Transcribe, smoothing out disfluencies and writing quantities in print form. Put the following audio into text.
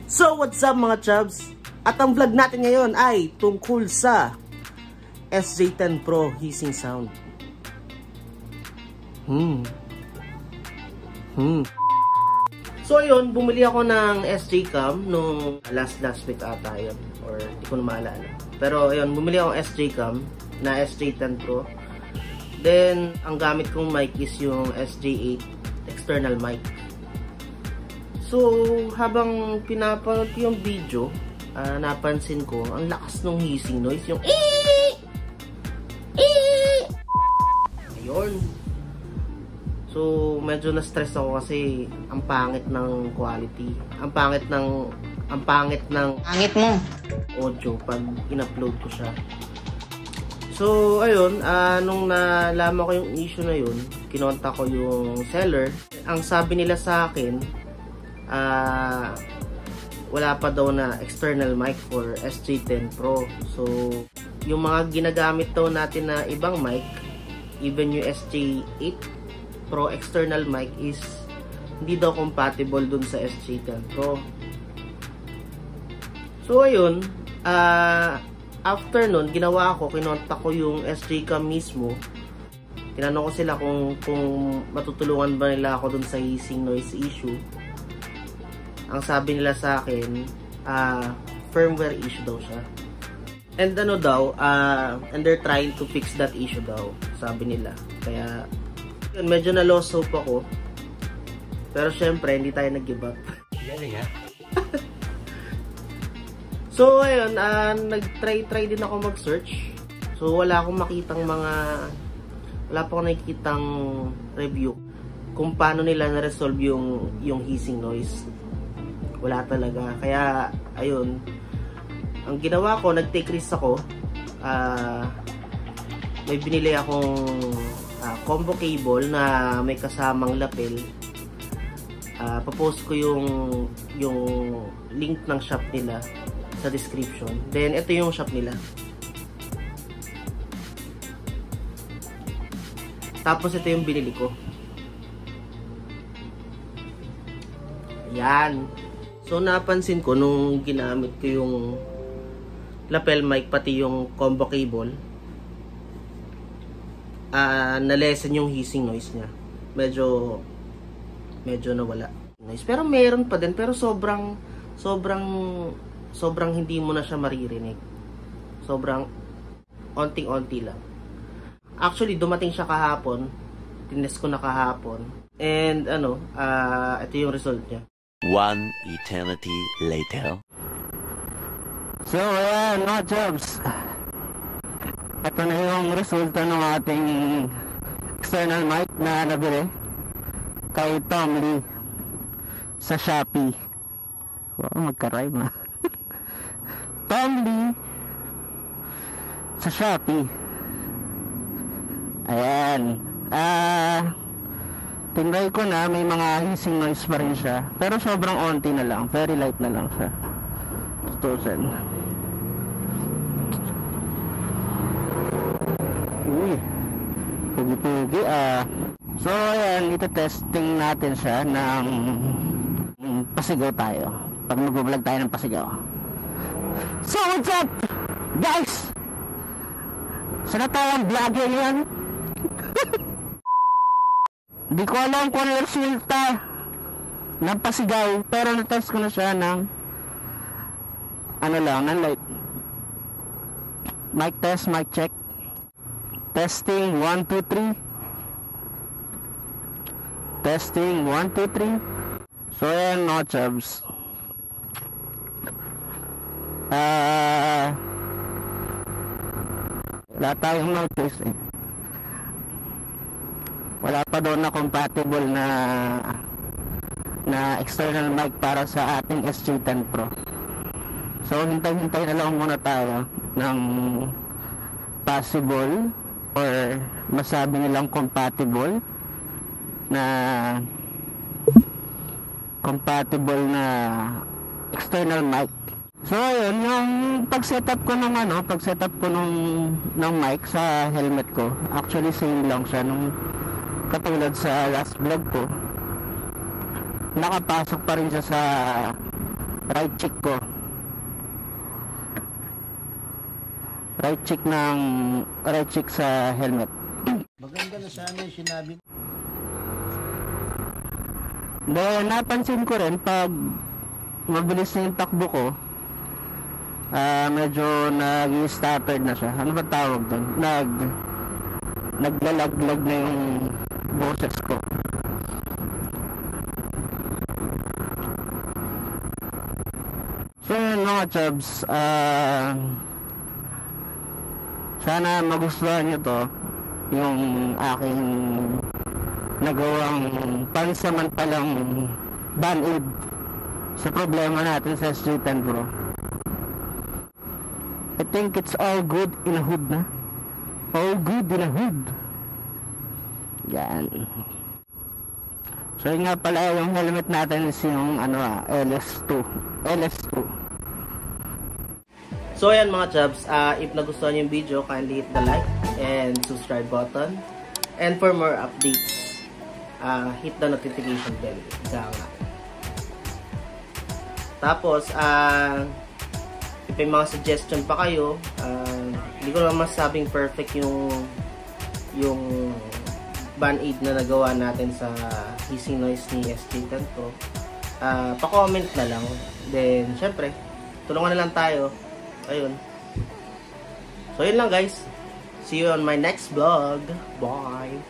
So what's up mga chubs? At ang vlog natin ngayon ay tungkol sa SJ10 Pro Hissing Sound. So yun, bumili ako ng SJ Cam nung last week ata yun, or hindi ko na maalala. Pero yun, bumili ako ng SJ Cam na SJ10 Pro. Then ang gamit kong mic is yung SJ8 external mic. So, habang pinapanood ko yung video, napansin ko, ang lakas ng hissing noise, yung ayun. So, medyo na-stress ako kasi ang pangit ng quality. Ang pangit ng audio pag in-upload ko siya. So, ayun, nung nalaman ko yung issue na yun, kinontak ko yung seller. Ang sabi nila sa akin, wala pa daw na external mic for SJ10 Pro. So, yung mga ginagamit daw natin na ibang mic, even yung SJ8 Pro external mic is hindi daw compatible dun sa SJ10 Pro. So, ayun, after nun, ginawa ko, kinontak ko yung SJ Cam mismo. Tinanong ko sila kung matutulungan ba nila ako dun sa hissing noise issue. Ang sabi nila sa akin, firmware issue daw siya. And ano daw, and they're trying to fix that issue daw, sabi nila. Kaya, yun, medyo na-lost hope ako. Pero syempre, hindi tayo nag-give up. Galing ha? So, ayun, nag-try din ako mag-search. So, wala akong nakitang review kung paano nila na-resolve yung hissing noise. Wala talaga. Kaya, ayun. Ang ginawa ko, nag-take risk ako. May binili akong combo cable na may kasamang lapel. Papost ko yung link ng shop nila sa description. Then, ito yung shop nila. Tapos, ito yung binili ko. Yan. So, napansin ko nung ginamit ko yung lapel mic pati yung combo cable, na-lessen yung hissing noise niya. Medyo nawala. Pero meron pa din, pero sobrang hindi mo na siya maririnig. Sobrang onting-onti lang. Actually, dumating siya kahapon. Tinest ko na kahapon. And ito yung result niya. One eternity later. So, ayan mga chubs. Ito na yung resulta ng ating external mic na nabili kay Tom Lee sa Shopee. Wow, magka-rhyme ha. Tom Lee sa Shopee. Ayan. Tinry ko na, may mga hissing noise pa rin siya. Pero sobrang onti na lang. Very light na lang siya. Tutusin. Uy. Pugi-pugi So ayan, ito-testing natin siya ng pasigaw tayo. Pag mag-vlog tayo ng pasigaw. So what's up guys? Sana tayong vlogger yan. Di ko alam kung ano yung resulta ng pasigaw, pero na-test ko na siya ng ng light. Mic test, mic check. Testing 1 2 3. Testing 1 2 3. So ayan no chubs. Wala tayong notice eh. Wala pa doon na compatible na external mic para sa ating SJ10 Pro. So hintay-hintay na lang muna tayo ng possible or masabi nilang compatible na external mic. So ayun, yung pag-setup ko ng mic sa helmet ko, actually same lang siya nung katulad sa last vlog ko. nakapasok pa rin siya sa right cheek ko. Right cheek sa helmet. Maganda na sana yung sinabi. Dahil napansin ko rin pag mabilis na yung takbo ko, medyo nag-stuttered na siya. Ano ba tawag doon? Naglalaglag na yung boses ko. So yun mga chubs, sana magustuhan nyo to, yung aking nagawang pansamantalang band-aid sa problema natin sa S310 Pro. I think it's all good in a hood na. All good in a hood. Yan. So yun nga pala, yung helmet natin is yung LS2. So ayan mga chubs, if nagustuhan yung video, kindly hit the like and subscribe button. And for more updates, hit the notification bell. Tapos, if may mga suggestion pa kayo, hindi ko naman masabing perfect yung band-aid na nagawa natin sa hissing noise ni S310 Pro. Pa-comment na lang. Then, syempre, tulungan na lang tayo. Ayun. So, yun lang guys. See you on my next vlog. Bye!